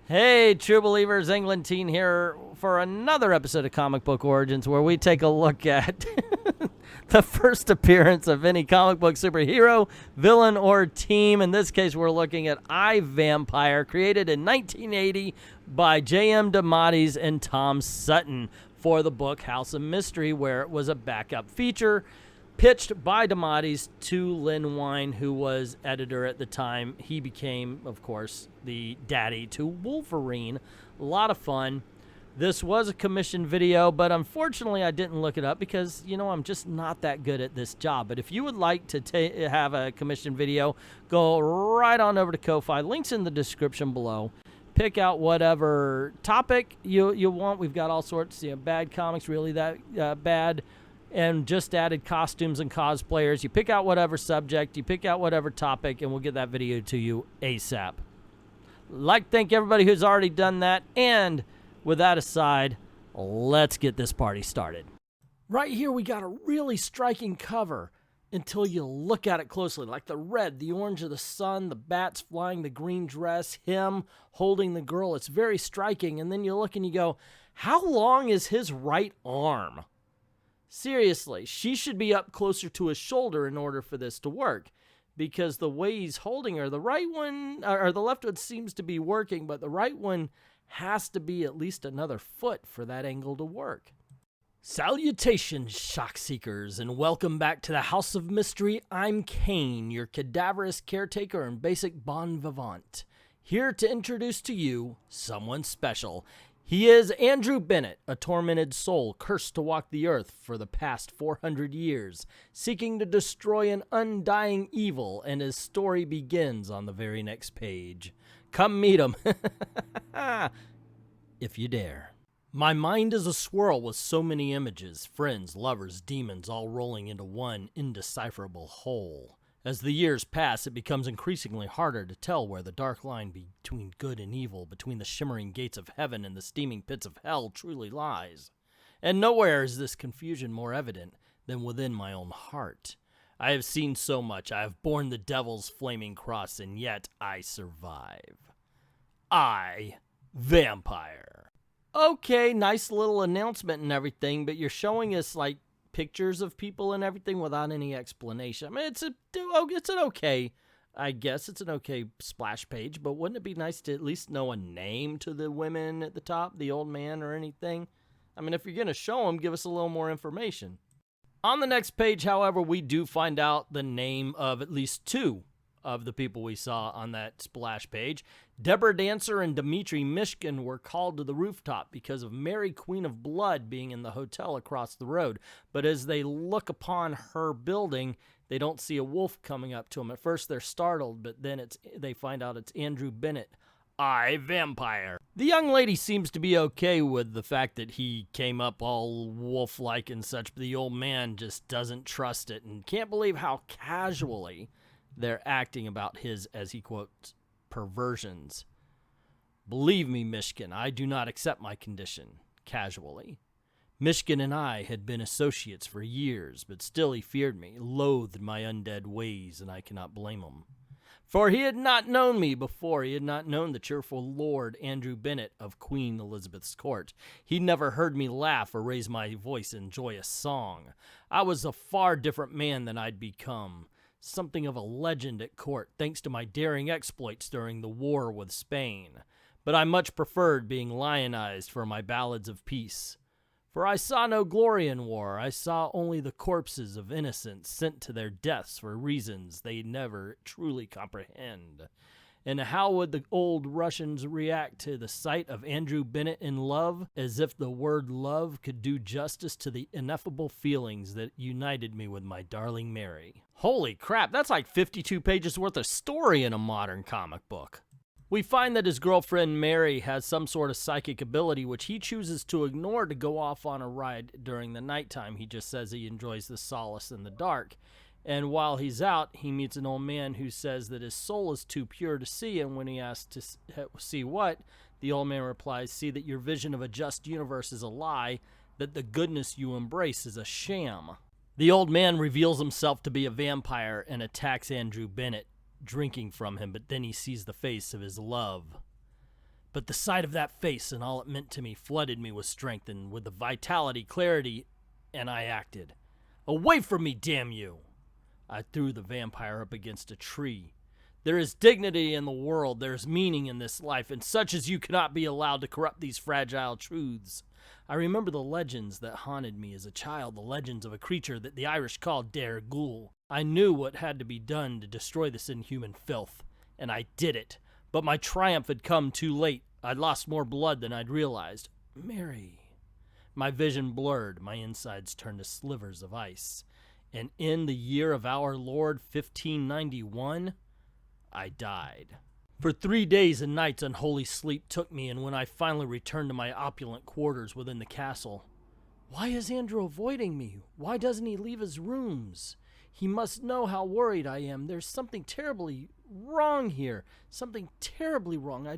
Hey, true believers, England Teen here for another episode of Comic Book Origins, where we take a look at the first appearance of any comic book superhero, villain, or team. In this case, we're looking at I, Vampire, created in 1980 by J.M. DeMatteis and Tom Sutton for the book House of Mystery, where it was a backup feature pitched by DeMatteis to Len Wein, who was editor at the time. He became, of course, the daddy to Wolverine. A lot of fun. This was a commissioned video, but unfortunately I didn't look it up because, you know, I'm just not that good at this job. But if you would like to have a commissioned video, go right on over to Ko-Fi. Links in the description below. Pick out whatever topic you want. We've got all sorts, bad comics, really that bad, and just added costumes and cosplayers. You pick out whatever subject, you pick out whatever topic, and we'll get that video to you ASAP. Like to thank everybody who's already done that, and with that aside, let's get this party started. Right here we got a really striking cover until you look at it closely, like the red, the orange of the sun, the bats flying, the green dress, him holding the girl. It's very striking, and then you look and you go, how long is his right arm? Seriously, she should be up closer to his shoulder in order for this to work, because the way he's holding her, the right one, or the left one seems to be working, but the right one has to be at least another foot for that angle to work. Salutations, shock seekers, and welcome back to the House of Mystery. I'm Kane, your cadaverous caretaker and basic bon vivant, here to introduce to you someone special. He is Andrew Bennett, a tormented soul cursed to walk the earth for the past 400 years, seeking to destroy an undying evil, and his story begins on the very next page. Come meet him, if you dare. My mind is a swirl with so many images, friends, lovers, demons, all rolling into one indecipherable whole. As the years pass, it becomes increasingly harder to tell where the dark line between good and evil, between the shimmering gates of heaven and the steaming pits of hell truly lies. And nowhere is this confusion more evident than within my own heart. I have seen so much, I have borne the devil's flaming cross, and yet I survive. I, Vampire. Okay, nice little announcement and everything, but you're showing us, like, pictures of people and everything without any explanation. I mean, it's an okay, I guess it's an okay splash page, but wouldn't it be nice to at least know a name to the women at the top, the old man or anything? I mean, if you're going to show them, give us a little more information. On the next page, however, we do find out the name of at least two of the people we saw on that splash page. Deborah Dancer and Dmitri Mishkin were called to the rooftop because of Mary Queen of Blood being in the hotel across the road. But as they look upon her building, they don't see a wolf coming up to them. At first they're startled, but then they find out it's Andrew Bennett, I, Vampire. The young lady seems to be okay with the fact that he came up all wolf-like and such, but the old man just doesn't trust it and can't believe how casually they're acting about his, as he quotes, perversions. Believe me, Mishkin, I do not accept my condition, casually. Mishkin and I had been associates for years, but still he feared me, loathed my undead ways, and I cannot blame him. For he had not known me before. He had not known the cheerful Lord Andrew Bennett of Queen Elizabeth's court. He never heard me laugh or raise my voice in joyous song. I was a far different man than I'd become. Something of a legend at court, thanks to my daring exploits during the war with Spain. But I much preferred being lionized for my ballads of peace. For I saw no glory in war. I saw only the corpses of innocents sent to their deaths for reasons they never truly comprehend. And how would the old Russians react to the sight of Andrew Bennett in love, as if the word love could do justice to the ineffable feelings that united me with my darling Mary? Holy crap, that's like 52 pages worth of story in a modern comic book. We find that his girlfriend Mary has some sort of psychic ability which he chooses to ignore to go off on a ride during the nighttime. He just says he enjoys the solace in the dark. And while he's out, he meets an old man who says that his soul is too pure to see, and when he asks to see what, the old man replies, see that your vision of a just universe is a lie, that the goodness you embrace is a sham. The old man reveals himself to be a vampire and attacks Andrew Bennett, drinking from him, but then he sees the face of his love. But the sight of that face and all it meant to me flooded me with strength and with the vitality, clarity, and I acted. Away from me, damn you! I threw the vampire up against a tree. There is dignity in the world, there is meaning in this life, and such as you cannot be allowed to corrupt these fragile truths. I remember the legends that haunted me as a child, the legends of a creature that the Irish called Dare Ghoul. I knew what had to be done to destroy this inhuman filth, and I did it. But my triumph had come too late. I'd lost more blood than I'd realized. Mary. My vision blurred, my insides turned to slivers of ice. And in the year of our Lord 1591, I died. For 3 days and nights unholy sleep took me, and when I finally returned to my opulent quarters within the castle, why is Andrew avoiding me? Why doesn't he leave his rooms? He must know how worried I am. There's something terribly wrong here. Something terribly wrong.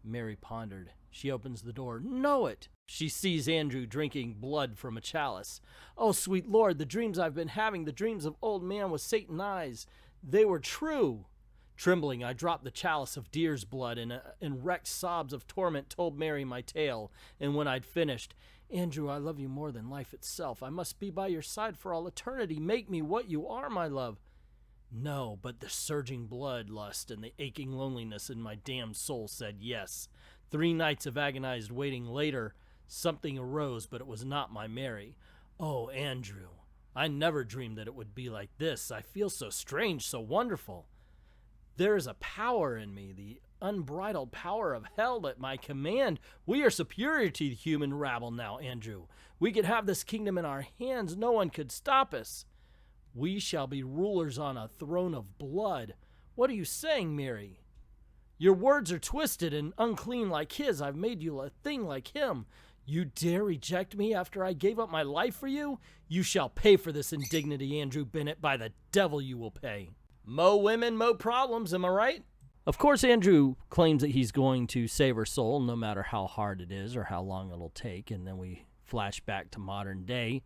Mary pondered. She opens the door. Know it! She sees Andrew drinking blood from a chalice. Oh, sweet Lord, the dreams I've been having, the dreams of old man with Satan eyes, they were true. Trembling, I dropped the chalice of deer's blood and in wrecked sobs of torment told Mary my tale. And when I'd finished, Andrew, I love you more than life itself. I must be by your side for all eternity. Make me what you are, my love. No, but the surging bloodlust and the aching loneliness in my damned soul said yes. 3 nights of agonized waiting later, something arose, but it was not my Mary. Oh, Andrew, I never dreamed that it would be like this. I feel so strange, so wonderful. There is a power in me, the unbridled power of hell at my command. We are superior to the human rabble now, Andrew. We could have this kingdom in our hands. No one could stop us. We shall be rulers on a throne of blood. What are you saying, Mary? Your words are twisted and unclean like his. I've made you a thing like him. You dare reject me after I gave up my life for you? You shall pay for this indignity, Andrew Bennett. By the devil you will pay. Mo women, mo problems, am I right? Of course, Andrew claims that he's going to save her soul no matter how hard it is or how long it'll take. And then we flash back to modern day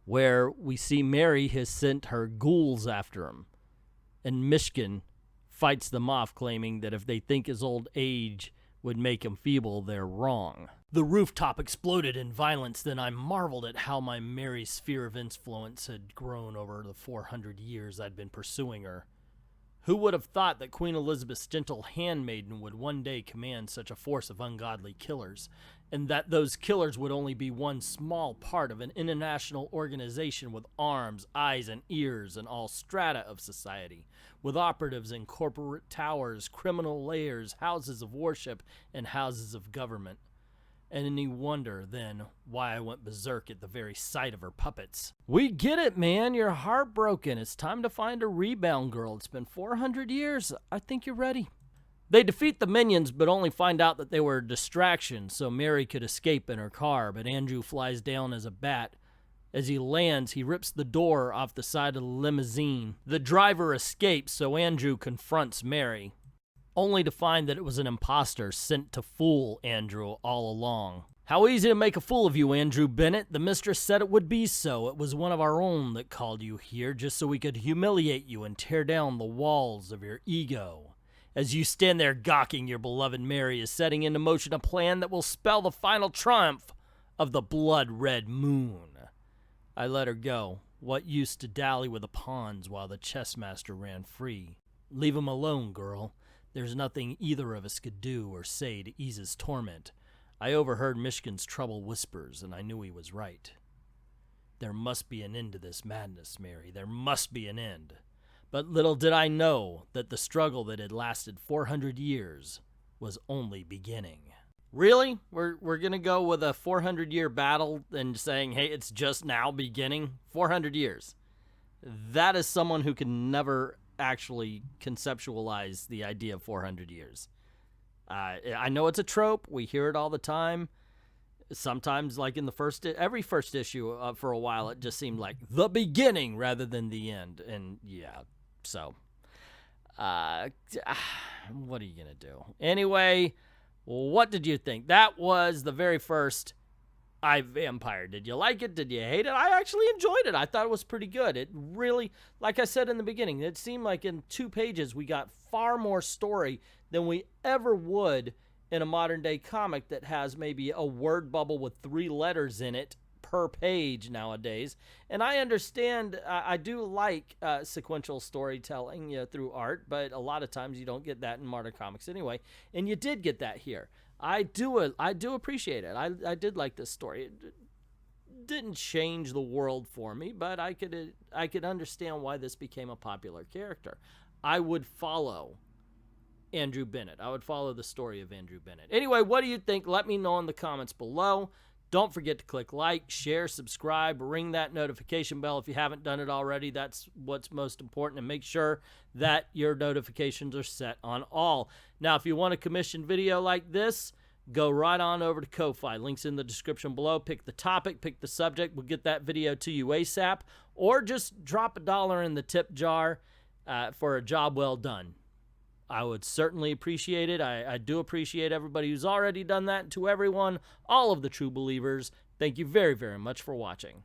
where we see Mary has sent her ghouls after him. And Mishkin fights them off, claiming that if they think his old age would make him feeble, they're wrong. The rooftop exploded in violence. Then I marveled at how my Mary's sphere of influence had grown over the 400 years I'd been pursuing her. Who would have thought that Queen Elizabeth's gentle handmaiden would one day command such a force of ungodly killers, and that those killers would only be one small part of an international organization with arms, eyes, and ears in all strata of society, with operatives in corporate towers, criminal layers, houses of worship, and houses of government? And any wonder, then, why I went berserk at the very sight of her puppets. We get it, man. You're heartbroken. It's time to find a rebound girl. It's been 400 years. I think you're ready. They defeat the minions, but only find out that they were a distraction, so Mary could escape in her car, but Andrew flies down as a bat. As he lands, he rips the door off the side of the limousine. The driver escapes, so Andrew confronts Mary, only to find that it was an imposter sent to fool Andrew all along. How easy to make a fool of you, Andrew Bennett. The mistress said it would be so. It was one of our own that called you here just so we could humiliate you and tear down the walls of your ego. As you stand there gawking, your beloved Mary is setting into motion a plan that will spell the final triumph of the blood-red moon. I let her go. What use to dally with the pawns while the chess master ran free? Leave him alone, girl. There's nothing either of us could do or say to ease his torment. I overheard Mishkin's troubled whispers, and I knew he was right. There must be an end to this madness, Mary. There must be an end. But little did I know that the struggle that had lasted 400 years was only beginning. Really? We're going to go with a 400-year battle and saying, hey, it's just now beginning? 400 years. That is someone who can never actually conceptualize the idea of 400 years. I know it's a trope. We hear it all the time. Sometimes, like in the every first issue for a while, it just seemed like the beginning rather than the end. And yeah, so what are you going to do? Anyway, what did you think? That was the very first I Vampire. Did you like it? Did you hate it? I actually enjoyed it. I thought it was pretty good. It really, like I said in the beginning, it seemed like in 2 pages we got far more story than we ever would in a modern day comic that has maybe a word bubble with 3 letters in it per page nowadays. And I understand, I do like sequential storytelling, you know, through art, but a lot of times you don't get that in modern comics anyway. And you did get that here. I do appreciate it. I did like this story. It didn't change the world for me, but I could understand why this became a popular character. I would follow Andrew Bennett. I would follow the story of Andrew Bennett. Anyway, what do you think? Let me know in the comments below. Don't forget to click like, share, subscribe, ring that notification bell if you haven't done it already. That's what's most important, and make sure that your notifications are set on all. Now, if you want a commissioned video like this, go right on over to Ko-Fi. Links in the description below. Pick the topic, pick the subject. We'll get that video to you ASAP, or just drop $1 in the tip jar for a job well done. I would certainly appreciate it. I do appreciate everybody who's already done that. And to everyone, all of the true believers, thank you very, very much for watching.